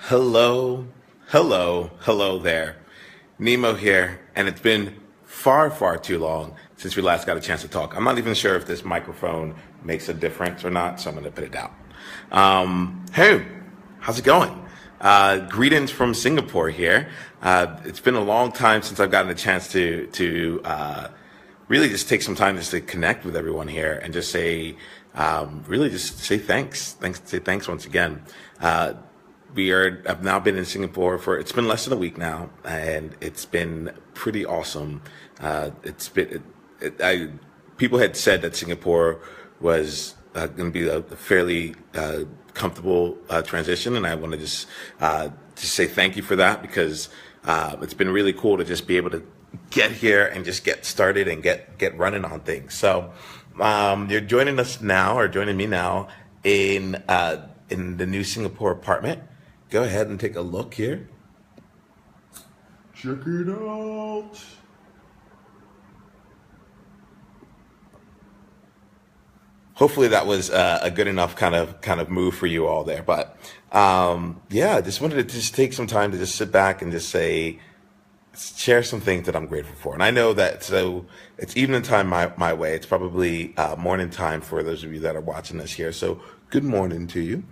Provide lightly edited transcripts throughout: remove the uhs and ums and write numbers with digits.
Hello, hello there. Nemo here, and it's been far too long since we last got a chance to talk. I'm not even sure if this microphone makes a difference or not, so I'm going to put it down. Hey, how's it going? Greetings from Singapore here. It's been a long time since I've gotten a chance to really just take some time just to connect with everyone here and just say, really just say thanks. Say thanks once again. I've now been in Singapore it's been less than a week now, and it's been pretty awesome. It's been, people had said that Singapore was going to be a fairly comfortable transition, and I want to just say thank you for that because it's been really cool to just be able to get here and just get started and get running on things. So you're joining me now in the new Singapore apartment. Go ahead and take a look here. Check it out. Hopefully that was a good enough kind of move for you all there. But yeah, I just wanted to just take some time to just sit back and just share some things that I'm grateful for. And I know that, so it's evening time my way. It's probably morning time for those of you that are watching this here. So good morning to you.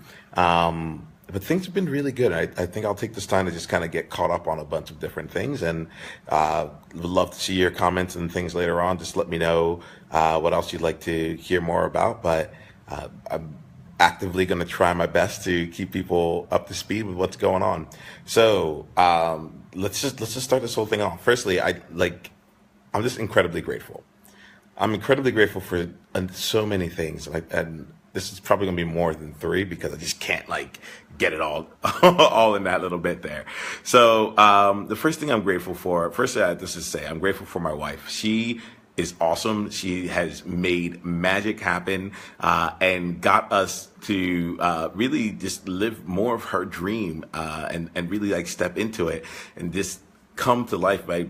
But things have been really good. I think I'll take this time to just kind of get caught up on a bunch of different things, and would love to see your comments and things later on. Just let me know what else you'd like to hear more about. But I'm actively going to try my best to keep people up to speed with what's going on. So let's just start this whole thing off. Firstly, I'm just incredibly grateful. I'm incredibly grateful for so many things, and this is probably gonna be more than three because I just can't get it all all in that little bit there. So the first thing I'm grateful for, firstly, I just to say I'm grateful for my wife. She is awesome. She has made magic happen and got us to really just live more of her dream and really step into it and just come to life by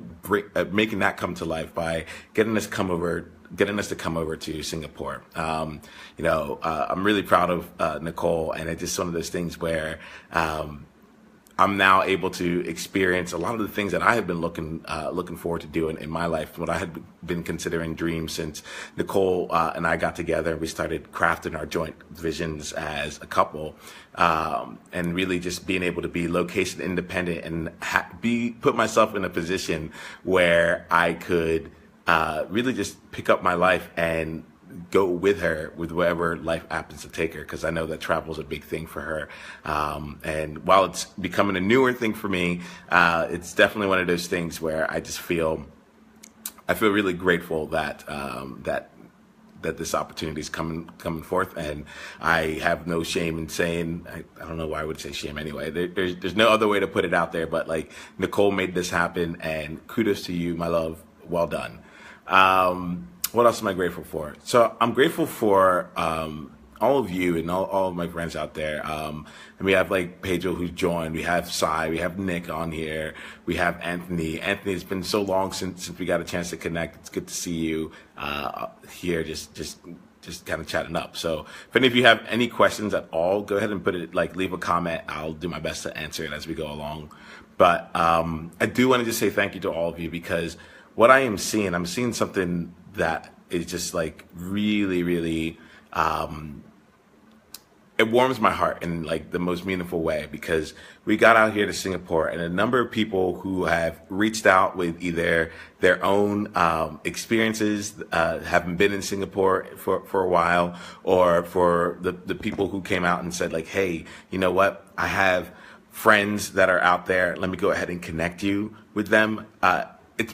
making that come to life by getting us to come over to Singapore. I'm really proud of Nicole, and it's just one of those things where I'm now able to experience a lot of the things that I have been looking forward to doing in my life, what I had been considering dreams since Nicole and I got together and we started crafting our joint visions as a couple, and really just being able to be location independent and put myself in a position where I could really just pick up my life and go with her with wherever life happens to take her, because I know that travel is a big thing for her. And while it's becoming a newer thing for me, it's definitely one of those things where I feel really grateful that that this opportunity is coming forth, and I have no shame in saying, I don't know why I would say shame anyway. There's no other way to put it out there, but Nicole made this happen, and kudos to you, my love. Well done. What else am I grateful for? So I'm grateful for all of you and all of my friends out there. And we have Pedro who's joined. We have Sai. We have Nick on here. We have Anthony. Anthony, it's been so long since we got a chance to connect. It's good to see you here, just kind of chatting up. So if any of you have any questions at all, go ahead and put it, leave a comment. I'll do my best to answer it as we go along. But I do want to just say thank you to all of you, because what I'm seeing something that is just really, it warms my heart in the most meaningful way, because we got out here to Singapore, and a number of people who have reached out with either their own experiences, having been in Singapore for a while, or for the people who came out and said hey, you know what, I have friends that are out there, let me go ahead and connect you with them.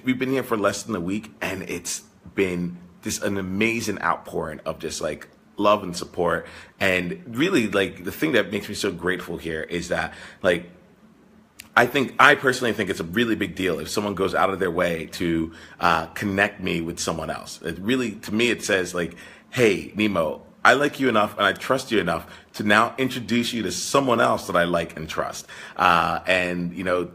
We've been here for less than a week, and it's been just an amazing outpouring of just love and support. And really the thing that makes me so grateful here is that I personally think it's a really big deal if someone goes out of their way to connect me with someone else. It really, to me, it says hey, Nemo, I like you enough and I trust you enough to now introduce you to someone else that I like and trust. And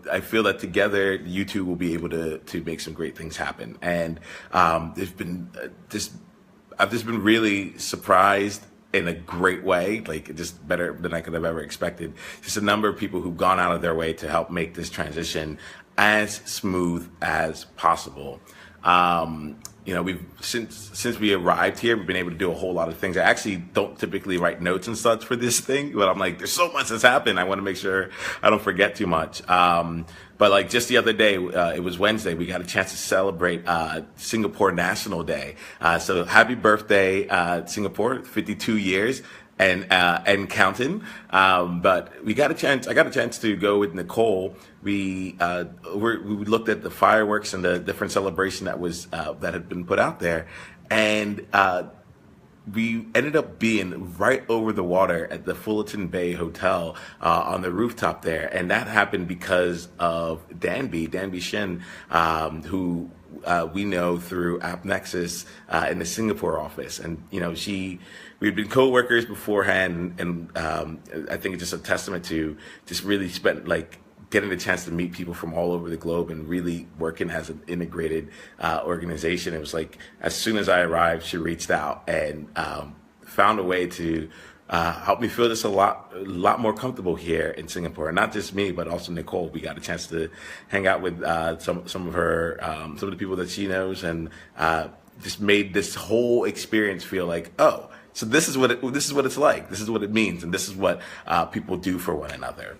I feel that together you two will be able to make some great things happen. And I've just been really surprised in a great way, like just better than I could have ever expected. Just a number of people who've gone out of their way to help make this transition as smooth as possible. We've since we arrived here, we've been able to do a whole lot of things. I actually don't typically write notes and such for this thing, but I'm like, there's so much that's happened. I want to make sure I don't forget too much. But like just the other day, it was Wednesday, we got a chance to celebrate Singapore National Day. So happy birthday, Singapore, 52 years. And counting. But I got a chance to go with Nicole. We looked at the fireworks and the different celebration that had been put out there, and we ended up being right over the water at the Fullerton Bay Hotel on the rooftop there, and that happened because of Danby Shin, who we know through AppNexus in the Singapore office, and we'd been co-workers beforehand, and I think it's just a testament to just really getting the chance to meet people from all over the globe and really working as an integrated organization. It was like as soon as I arrived, she reached out and found a way to help me feel just a lot more comfortable here in Singapore. And not just me, but also Nicole. We got a chance to hang out with some of the people that she knows, and just made this whole experience feel like, oh, so this is what it's like. This is what it means, and this is what people do for one another.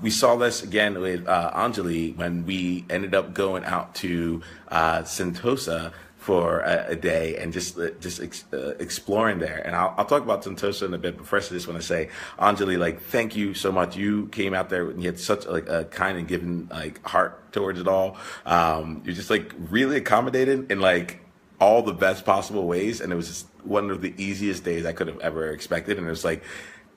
We saw this again with Anjali when we ended up going out to Sentosa for a day and just exploring there. And I'll talk about Sentosa in a bit, but first I just want to say, Anjali, thank you so much. You came out there and you had such a kind and giving heart towards it all. You're just really accommodated in all the best possible ways, and it was just one of the easiest days I could have ever expected. And it was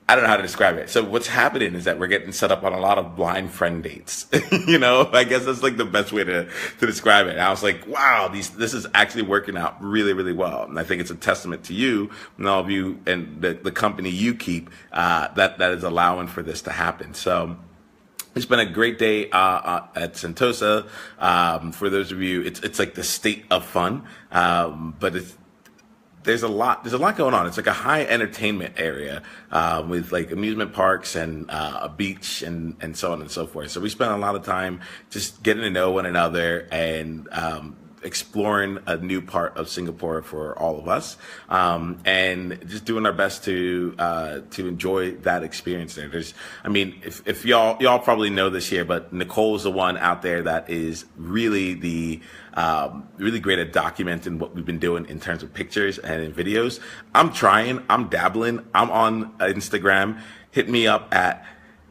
I don't know how to describe it. So what's happening is that we're getting set up on a lot of blind friend dates. I guess that's the best way to describe it. And I was like, wow, this is actually working out really, really well. And I think it's a testament to you and all of you and the company you keep that is allowing for this to happen. So it's been a great day at Sentosa. For those of you, it's the state of fun, but there's a lot going on. It's a high entertainment area with amusement parks and a beach and so on and so forth. So we spent a lot of time just getting to know one another and exploring a new part of Singapore for all of us, and just doing our best to enjoy that experience there. If y'all probably know this here, but Nicole is the one out there that is really really great at documenting what we've been doing in terms of pictures and in videos. I'm dabbling. I'm on Instagram. Hit me up at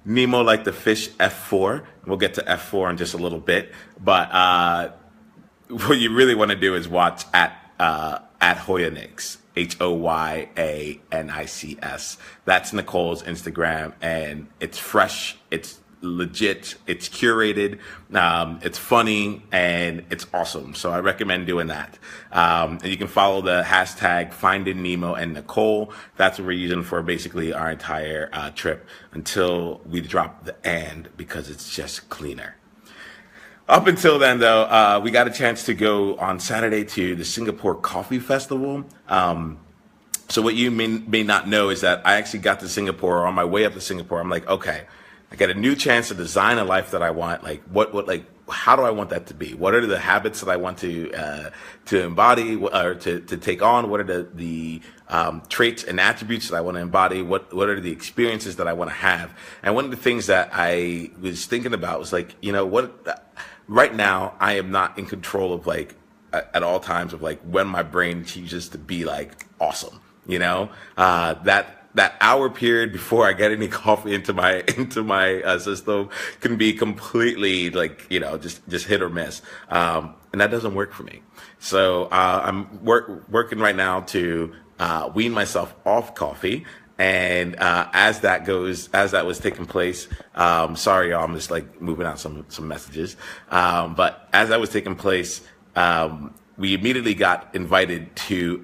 Nemo like the fish F4. We'll get to F4 in just a little bit, but what you really want to do is watch at Hoyanics, HOYANICS. That's Nicole's Instagram, and it's fresh, it's legit, it's curated, it's funny, and it's awesome. So I recommend doing that. And you can follow the hashtag Finding Nemo and Nicole. That's what we're using for basically our entire trip until we drop the "and" because it's just cleaner. Up until then, though, we got a chance to go on Saturday to the Singapore Coffee Festival. So what you may not know is that I actually got to Singapore. On my way up to Singapore, I'm like, okay, I got a new chance to design a life that I want. How do I want that to be? What are the habits that I want to embody or to take on? What are the traits and attributes that I want to embody? What are the experiences that I want to have? And one of the things that I was thinking about was right now I am not in control of at all times of when my brain chooses to be awesome. That hour period before I get any coffee into my system can be completely just hit or miss, and that doesn't work for me. So I'm working right now to wean myself off coffee. And as that was taking place, sorry y'all, I'm just moving out some messages. But as that was taking place, we immediately got invited to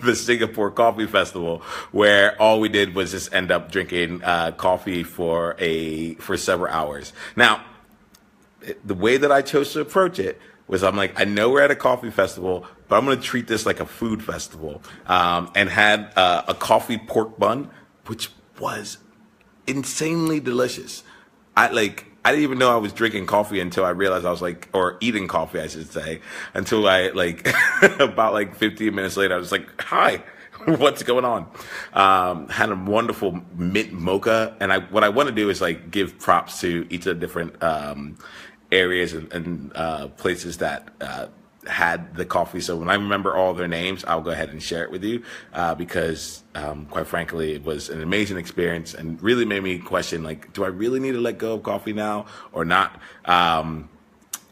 the Singapore Coffee Festival, where all we did was just end up drinking coffee for several hours. Now, the way that I chose to approach it was I know we're at a coffee festival, but I'm going to treat this like a food festival. And had a coffee pork bun, which was insanely delicious. I didn't even know I was drinking coffee until I realized I was like, or eating coffee, I should say, until I like about like 15 minutes later, I was like, hi, what's going on? Had a wonderful mint mocha. And what I want to do is like give props to each of the different areas and places that had the coffee. So when I remember all their names, I'll go ahead and share it with you because quite frankly, it was an amazing experience and really made me question, like, do I really need to let go of coffee now or not?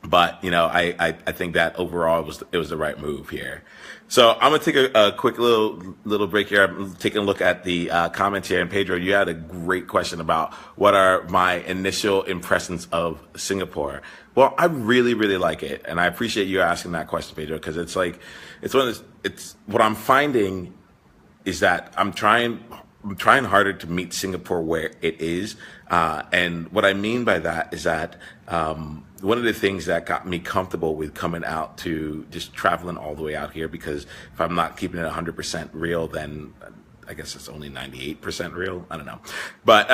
But you know, I think that overall it was the right move here. So I'm gonna take a quick little break here. I'm taking a look at the comments here. And Pedro, you had a great question about what are my initial impressions of Singapore. Well, I really, really like it, and I appreciate you asking that question, Pedro, because it's like it's what I'm finding is that I'm trying harder to meet Singapore where it is, and what I mean by that is that one of the things that got me comfortable with coming out to just traveling all the way out here, because if I'm not keeping it 100% real, then I guess it's only 98% real. I don't know. But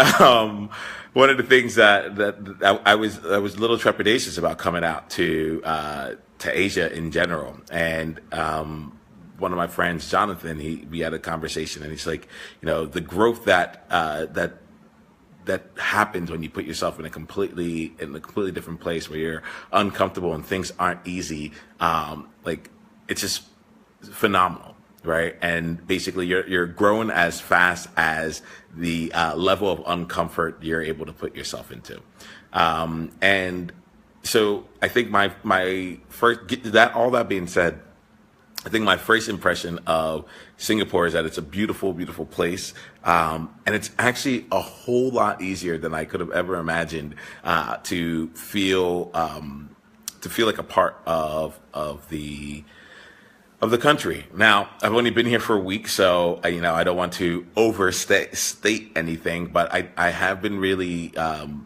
one of the things that I was a little trepidatious about coming out to Asia in general. And one of my friends, Jonathan, we had a conversation, and he's like, you know, the growth that happens when you put yourself in a completely different place where you're uncomfortable and things aren't easy. Like it's just phenomenal. Right. And basically you're growing as fast as the level of uncomfort you're able to put yourself into. And so I think my first, all that being said, I think my first impression of Singapore is that it's a beautiful, beautiful place. And it's actually a whole lot easier than I could have ever imagined to feel like a part of the country. Now, I've only been here for a week, so I don't want to state anything, but I have been really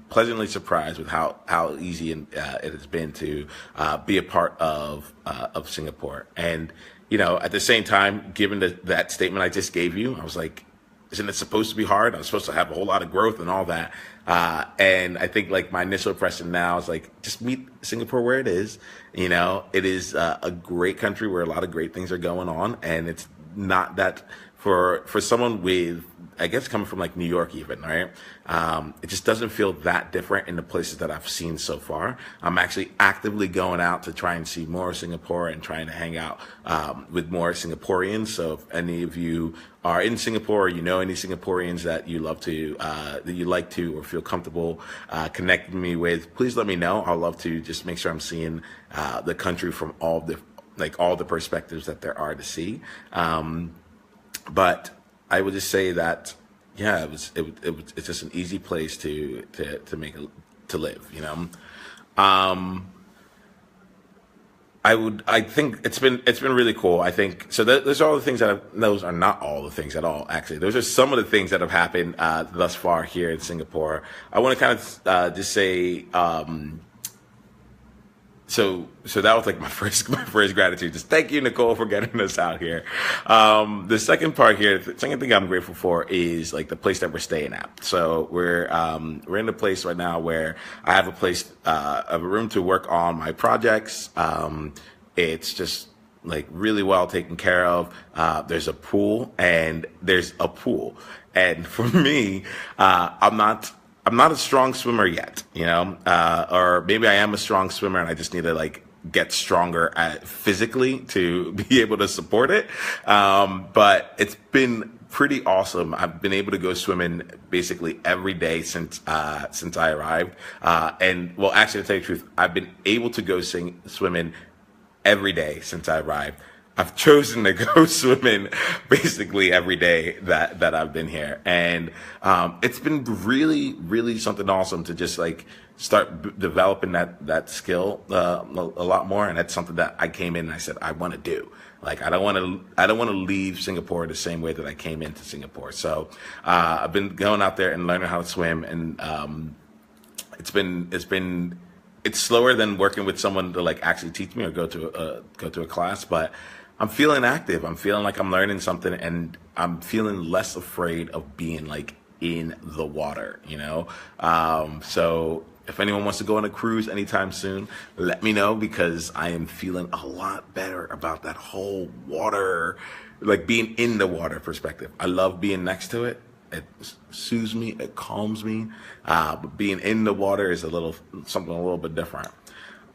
pleasantly surprised with how easy it has been to be a part of Singapore. And at the same time, given that statement I just gave you, I was like, isn't it supposed to be hard? I'm supposed to have a whole lot of growth and all that. And I think like my initial impression now is like, just meet Singapore where it is. It is a great country where a lot of great things are going on. And it's not that for someone with, I guess, coming from like New York even, right? It just doesn't feel that different in the places that I've seen so far. I'm actually actively going out to try and see more of Singapore and trying to hang out with more Singaporeans. So if any of you are in Singapore, or you know any Singaporeans that you love to, that you like to or feel comfortable connecting me with, please let me know. I'd love to just make sure I'm seeing the country from all the perspectives that there are to see. But I would just say that, yeah, it's just an easy place to live. I think it's been really cool. I think so. Those are all the things those are not all the things at all. Actually, those are some of the things that have happened thus far here in Singapore. I want to kind of just say. So that was like my first gratitude. Just thank you, Nicole, for getting us out here. The second part here, the second thing I'm grateful for is like the place that we're staying at. So we're in a place right now where I have a room to work on my projects. It's just like really well taken care of. There's a pool. And for me, I'm not a strong swimmer yet, or maybe I am a strong swimmer and I just need to like get stronger physically to be able to support it. But it's been pretty awesome. I've been able to go swimming basically every day since I arrived. And well, actually, to tell you the truth, I've been able to go swimming every day since I arrived. I've chosen to go swimming basically every day that I've been here. And it's been really, really something awesome to just like start developing that skill a lot more. And that's something that I came in and I said, I want to do. Like, I don't want to leave Singapore the same way that I came into Singapore. So I've been going out there and learning how to swim. And it's slower than working with someone to like actually teach me or go to a class, but I'm feeling active. I'm feeling like I'm learning something, and I'm feeling less afraid of being like in the water, you know? So if anyone wants to go on a cruise anytime soon, let me know, because I am feeling a lot better about that whole water, like being in the water perspective. I love being next to it. It soothes me, it calms me. But being in the water is something a little bit different.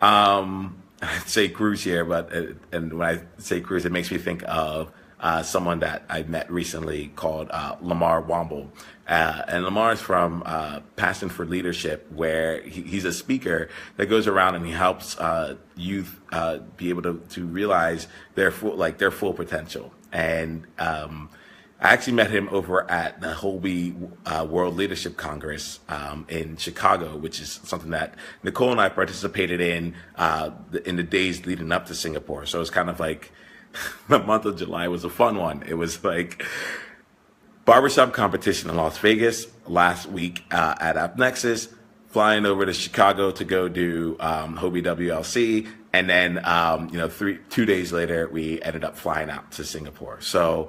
I'd say cruise here, but and when I say cruise, it makes me think of someone that I met recently called Lamar Womble. And Lamar is from Passion for Leadership, where he's a speaker that goes around and he helps youth be able to realize their full potential. And I actually met him over at the Hobie World Leadership Congress in Chicago, which is something that Nicole and I participated in the days leading up to Singapore. So it's kind of like the month of July was a fun one. It was like barbershop competition in Las Vegas last week at AppNexus, flying over to Chicago to go do Hobie WLC. And then, 2 days later, we ended up flying out to Singapore. So,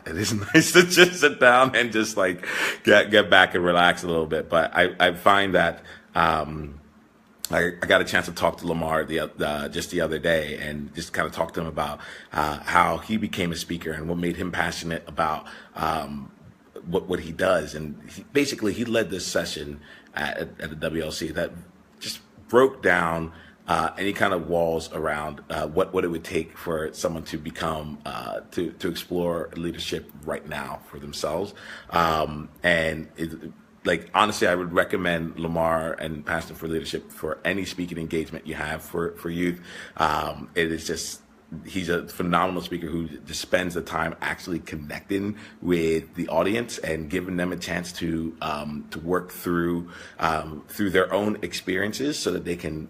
it is nice to just sit down and just like get back and relax a little bit. But I find that I got a chance to talk to Lamar just the other day, and just kind of talk to him about how he became a speaker and what made him passionate about what he does. And he led this session at the WLC that just broke down any kind of walls around what it would take for someone to become to explore leadership right now for themselves. Honestly, I would recommend Lamar and Passion for Leadership for any speaking engagement you have for youth. It is just, he's a phenomenal speaker who just spends the time actually connecting with the audience and giving them a chance to work through their own experiences, so that they can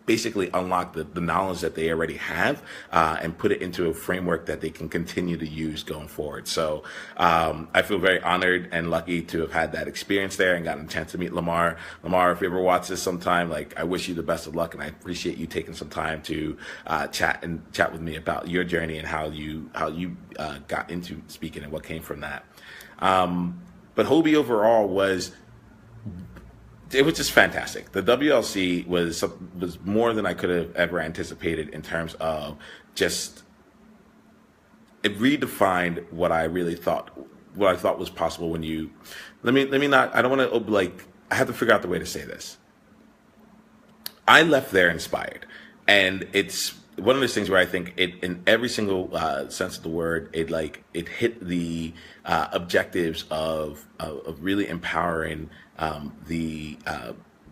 basically unlock the knowledge that they already have and put it into a framework that they can continue to use going forward. So I feel very honored and lucky to have had that experience there and gotten a chance to meet Lamar. Lamar, if you ever watch this sometime, I wish you the best of luck, and I appreciate you taking some time to chat with me about your journey and how you got into speaking and what came from that. But Hobie overall was just fantastic. The WLC was more than I could have ever anticipated in terms of just, it redefined what I thought was possible when you, let me not, I don't want to, I have to figure out the way to say this. I left there inspired, and it's one of those things where I think it, in every single sense of the word, it hit the objectives of really empowering the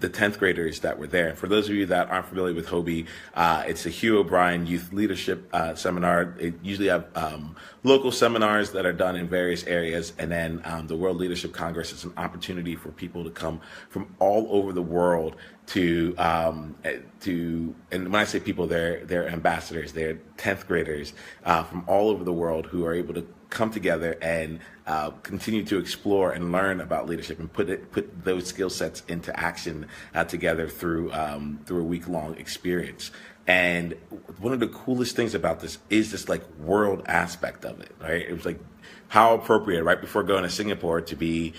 10th graders that were there. And for those of you that aren't familiar with Hobie, it's a Hugh O'Brien Youth Leadership Seminar. It usually have local seminars that are done in various areas, and then the World Leadership Congress is an opportunity for people to come from all over the world to and when I say people, they're ambassadors, they're 10th graders from all over the world who are able to come together and continue to explore and learn about leadership and put those skill sets into action together through a week-long experience. And one of the coolest things about this is this world aspect of it, right? It was how appropriate right before going to Singapore to be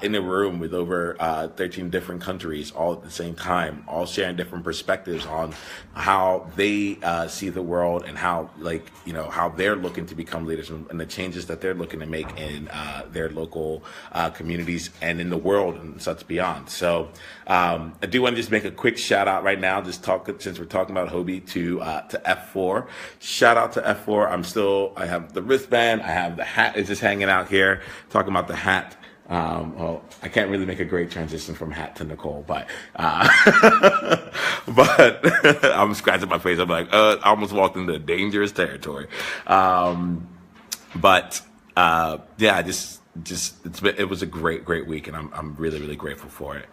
in a room with over 13 different countries all at the same time, all sharing different perspectives on how they see the world and how how they're looking to become leaders and the changes that they're looking to make in their local communities and in the world and such beyond. So I do want to just make a quick shout out right now, since we're talking about Hobie, to F4. Shout out to F4. I have the wristband, I have the hat. It's just hanging out here, talking about the hat. Well, I can't really make a great transition from hat to Nicole, but but I'm scratching my face. I'm I almost walked into dangerous territory. But yeah, it was a great week, and I'm really, really grateful for it.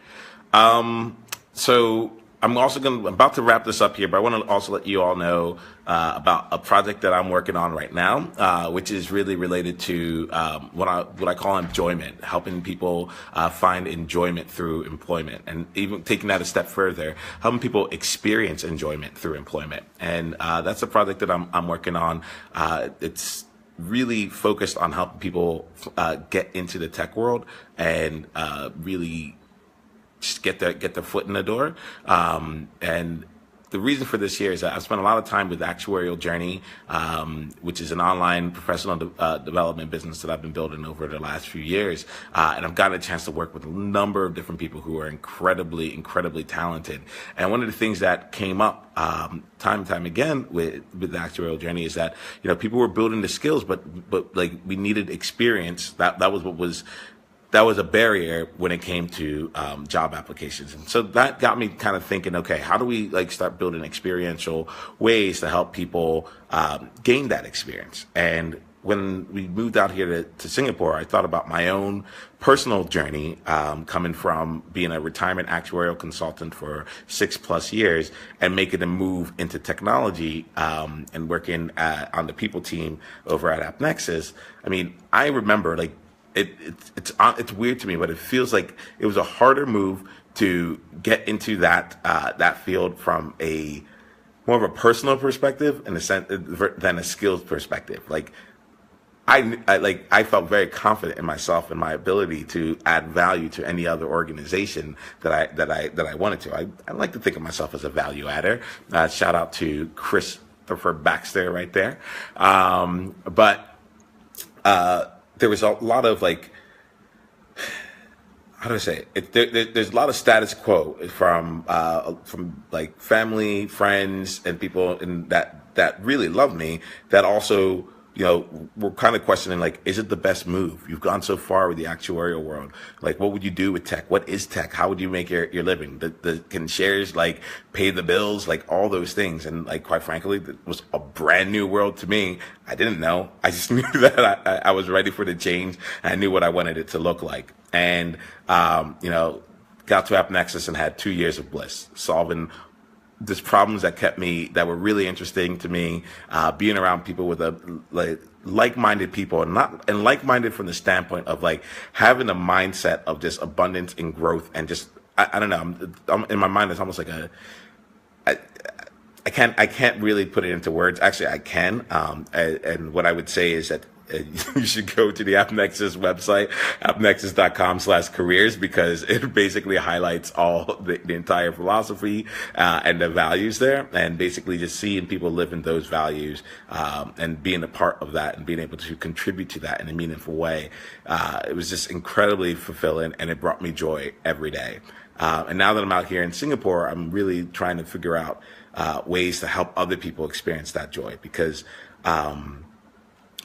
So I'm about to wrap this up here, but I want to also let you all know about a project that I'm working on right now, which is really related to what I call enjoyment, helping people find enjoyment through employment, and even taking that a step further, helping people experience enjoyment through employment. And that's a project that I'm working on. It's really focused on helping people get into the tech world and really just get their foot in the door. And the reason for this here is that I've spent a lot of time with Actuarial Journey, which is an online professional development business that I've been building over the last few years. And I've gotten a chance to work with a number of different people who are incredibly, incredibly talented. And one of the things that came up time and time again with the Actuarial Journey is that, people were building the skills, but like we needed experience. That was a barrier when it came to job applications. And so that got me kind of thinking, okay, how do we start building experiential ways to help people gain that experience? And when we moved out here to Singapore, I thought about my own personal journey, coming from being a retirement actuarial consultant for 6+ years and making a move into technology, and working on the people team over at AppNexus. I mean, I remember it's weird to me, but it feels like it was a harder move to get into that field from a more of a personal perspective in a sense than a skills perspective. I felt very confident in myself and my ability to add value to any other organization that I wanted to. I like to think of myself as a value adder. Shout out to Christopher Baxter right there. There was a lot of how do I say it? There's a lot of status quo from family, friends, and people that really love me that also we're kind of questioning, is it the best move? You've gone so far with the actuarial world. What would you do with tech? What is tech? How would you make your living? Can shares pay the bills? All those things. And quite frankly, it was a brand new world to me. I didn't know. I just knew that I was ready for the change. I knew what I wanted it to look like. And, got to AppNexus and had 2 years of bliss solving just problems that were really interesting to me, being around people with like-minded people, and like-minded from the standpoint of having a mindset of just abundance and growth, and just I don't know. I'm in my mind, it's almost like I can't really put it into words. Actually, I can. And what I would say is that you should go to the AppNexus website, appnexus.com/careers, because it basically highlights all the entire philosophy and the values there, and basically just seeing people live in those values, and being a part of that and being able to contribute to that in a meaningful way. It was just incredibly fulfilling, and it brought me joy every day. And now that I'm out here in Singapore, I'm really trying to figure out ways to help other people experience that joy, because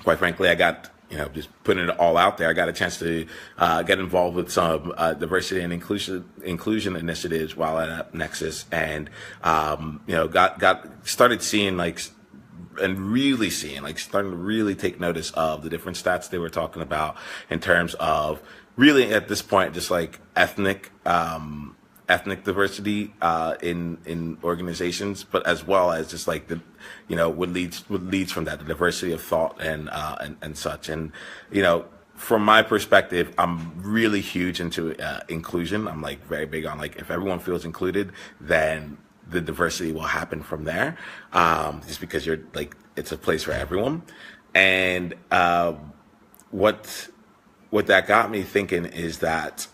quite frankly, I got, just putting it all out there, I got a chance to get involved with some diversity and inclusion initiatives while at Nexus, and started seeing starting to really take notice of the different stats they were talking about in terms of really at this point just ethnic diversity in organizations, but as well as just what leads from that, the diversity of thought and such. And from my perspective, I'm really huge into inclusion. I'm very big on if everyone feels included, then the diversity will happen from there. Just because it's a place for everyone. And what that got me thinking is that,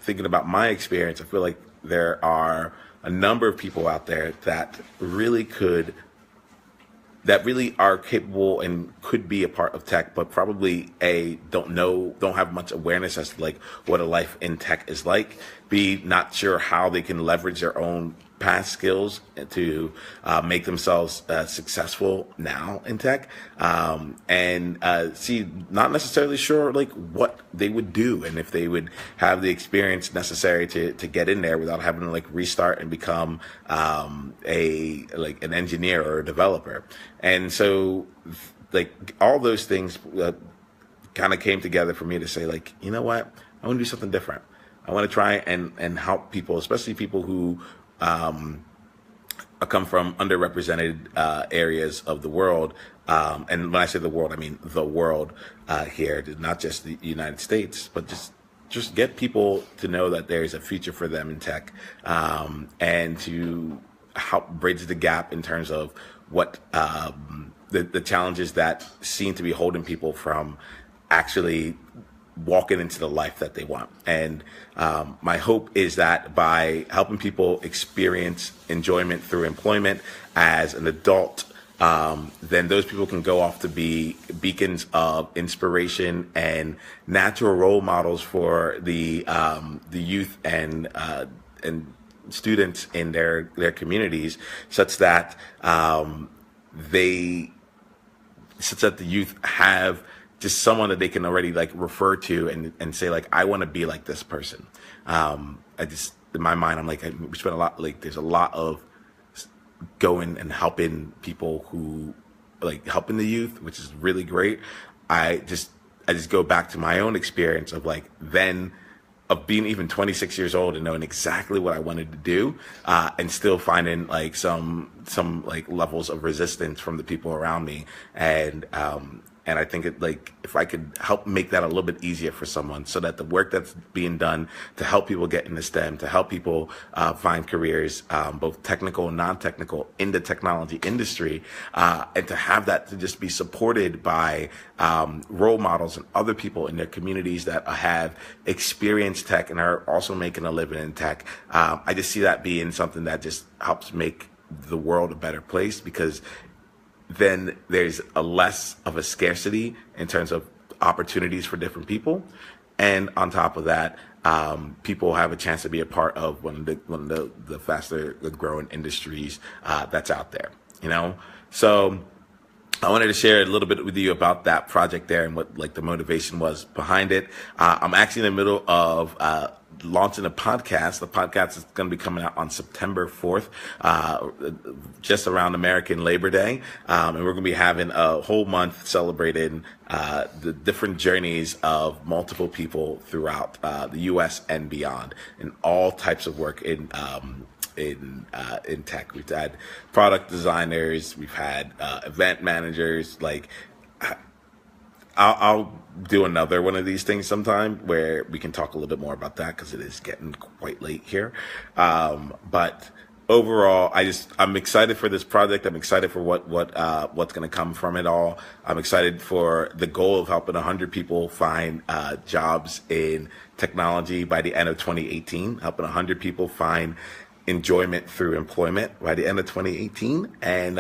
thinking about my experience, I feel like there are a number of people out there that really are capable and could be a part of tech, but probably don't have much awareness as to what a life in tech is like. B, not sure how they can leverage their own past skills to make themselves successful now in tech, and C, not necessarily sure what they would do and if they would have the experience necessary to get in there without having to restart and become an engineer or a developer. And so all those things kind of came together for me to say you know what, I want to do something different. I want to try and help people, especially people who I come from underrepresented areas of the world. And when I say the world, I mean the world here, not just the United States, but just get people to know that there's a future for them in tech, and to help bridge the gap in terms of what the challenges that seem to be holding people from actually walking into the life that they want. And my hope is that by helping people experience enjoyment through employment as an adult, then those people can go off to be beacons of inspiration and natural role models for the youth and students in their communities, such that they such that the youth have just someone that they can already like refer to and say like, I want to be like this person. I just, in my mind, I'm like, we spend a lot, like there's a lot of going and helping people who like helping the youth, which is really great. I just go back to my own experience of like then of being even 26 years old and knowing exactly what I wanted to do, and still finding like some like levels of resistance from the people around me. And I think it like if I could help make that a little bit easier for someone, so that the work that's being done to help people get into STEM, to help people find careers, both technical and non-technical, in the technology industry, and to have that to just be supported by role models and other people in their communities that have experienced tech and are also making a living in tech. I just see that being something that just helps make the world a better place, because then there's a less of a scarcity in terms of opportunities for different people. And on top of that, people have a chance to be a part of one of the faster growing industries that's out there, you know? So I wanted to share a little bit with you about that project there and what like the motivation was behind it. I'm actually in the middle of launching a podcast. The podcast is going to be coming out on September 4th, just around American Labor Day. And we're going to be having a whole month celebrating the different journeys of multiple people throughout the U.S. and beyond, in all types of work in tech. We've had product designers, we've had event managers. Like I'll do another one of these things sometime where we can talk a little bit more about that, because it is getting quite late here. But overall, I'm excited for this project. I'm excited for what's going to come from it all. I'm excited for the goal of helping 100 people find jobs in technology by the end of 2018, helping 100 people find enjoyment through employment by the end of 2018, and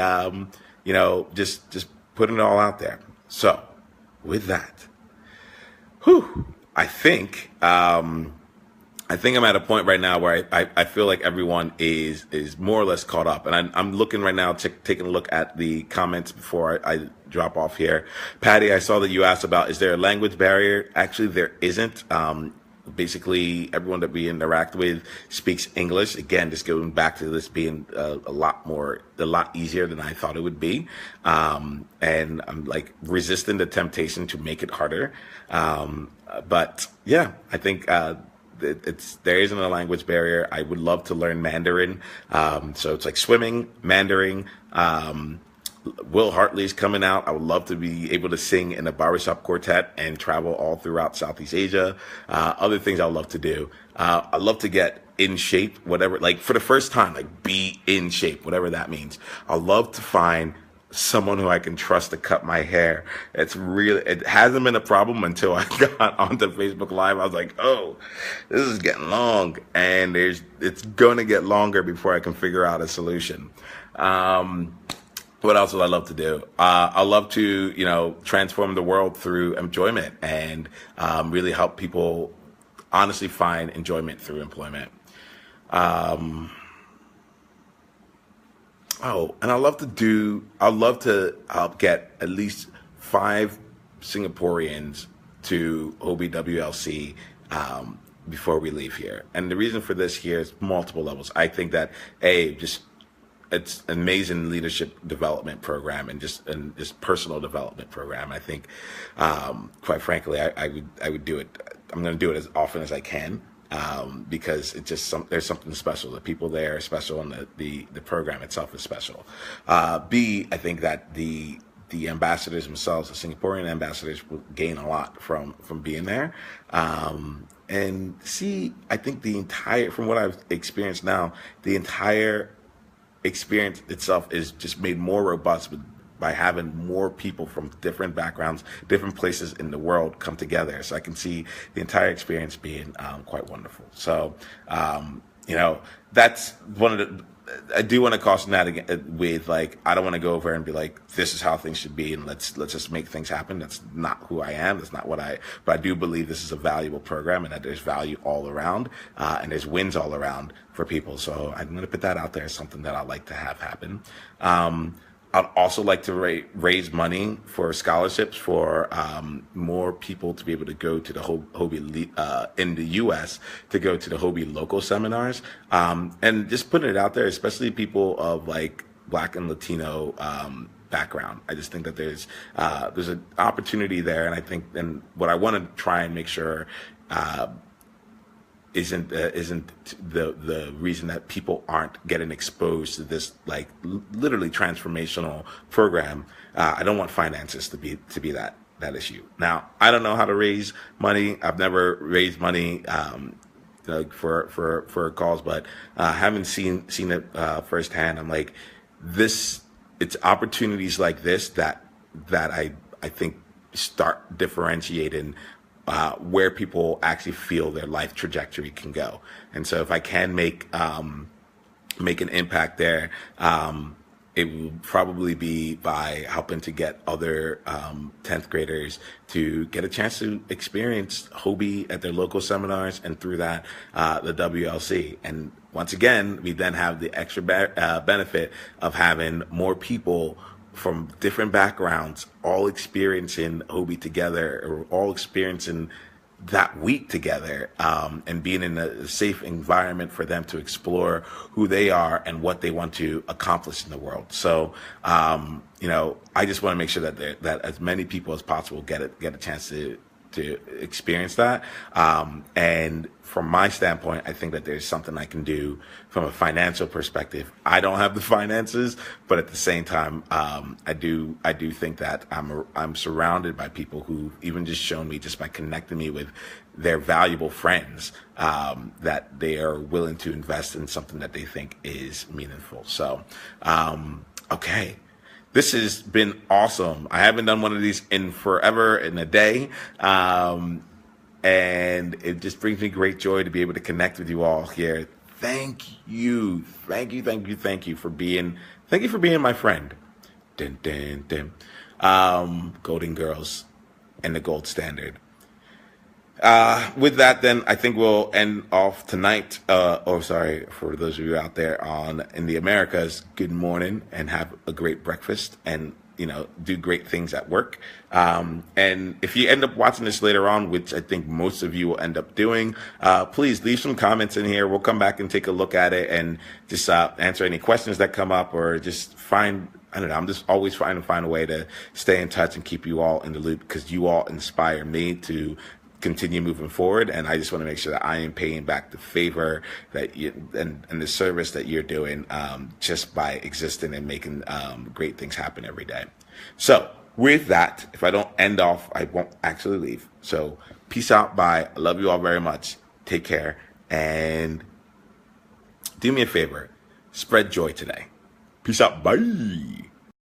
just putting it all out there. So with that, I think I'm at a point right now where I feel like everyone is more or less caught up, and I'm looking right now, taking a look at the comments before I drop off here. Patty, I saw that you asked about, is there a language barrier? Actually, there isn't. Basically, everyone that we interact with speaks English. Again, just going back to this being a lot easier than I thought it would be. And I'm like resisting the temptation to make it harder. But yeah, I think there isn't a language barrier. I would love to learn Mandarin. So it's like swimming, Mandarin. Will Hartley's coming out. I would love to be able to sing in a barbershop quartet and travel all throughout Southeast Asia. Other things I love to do. I love to get in shape, whatever, like for the first time, like be in shape, whatever that means. I love to find someone who I can trust to cut my hair. It hasn't been a problem until I got onto Facebook Live. I was like, oh, this is getting long, and it's going to get longer before I can figure out a solution. What else would I love to do? I love to, transform the world through enjoyment, and really help people honestly find enjoyment through employment. And I'd love to help get at least 5 Singaporeans to OBWLC before we leave here. And the reason for this here is multiple levels. I think that it's an amazing leadership development program and just personal development program. I think, quite frankly, I would do it. I'm going to do it as often as I can. because there's something special. The people there are special, and the program itself is special. B, I think that the ambassadors themselves, the Singaporean ambassadors, will gain a lot from being there. And C, I think from what I've experienced now, the entire experience itself is just made more robust by having more people from different backgrounds, different places in the world come together. So I can see the entire experience being quite wonderful. So, that's one of the, I do want to caution that again with, like, I don't want to go over and be like, this is how things should be, and let's just make things happen. That's not who I am. That's not but I do believe this is a valuable program, and that there's value all around, and there's wins all around for people. So I'm going to put that out there as something that I'd like to have happen. I'd also like to raise money for scholarships for more people to be able to go to the Hobie in the U.S. to go to the Hobie local seminars, and just putting it out there, especially people of like Black and Latino background. I just think that there's an opportunity there, and what I want to try and make sure isn't the reason that people aren't getting exposed to this, like, literally transformational program. I don't want finances to be that issue. Now, I don't know how to raise money. I've never raised money for cause, but having seen it firsthand, I'm like, it's opportunities like this that I think start differentiating where people actually feel their life trajectory can go. And so if I can make an impact there, it will probably be by helping to get other 10th graders to get a chance to experience Hobie at their local seminars, and through that, the WLC. And once again, we then have the extra benefit of having more people from different backgrounds all experiencing Hobie together, or all experiencing that week together, and being in a safe environment for them to explore who they are and what they want to accomplish in the world. So, I just want to make sure that as many people as possible get a chance to experience that. And from my standpoint, I think that there's something I can do from a financial perspective. I don't have the finances, but at the same time, I do think that I'm surrounded by people who even just shown me, just by connecting me with their valuable friends, that they are willing to invest in something that they think is meaningful. So, okay. This has been awesome. I haven't done one of these in forever, in a day. And it just brings me great joy to be able to connect with you all here. Thank you for being my friend. Dun, dun, dun. Golden Girls and the Gold Standard. With that, then, I think we'll end off tonight. For those of you out there in the Americas, good morning, and have a great breakfast, and do great things at work. And if you end up watching this later on, which I think most of you will end up doing, please leave some comments in here. We'll come back and take a look at it, and just answer any questions that come up, or just I'm just always trying to find a way to stay in touch and keep you all in the loop, because you all inspire me to continue moving forward, and I just want to make sure that I am paying back the favor that and the service that you're doing, just by existing and making great things happen every day. So with that, if I don't end off, I won't actually leave. So peace out, bye. I love you all very much. Take care, and do me a favor, spread joy today. Peace out, bye.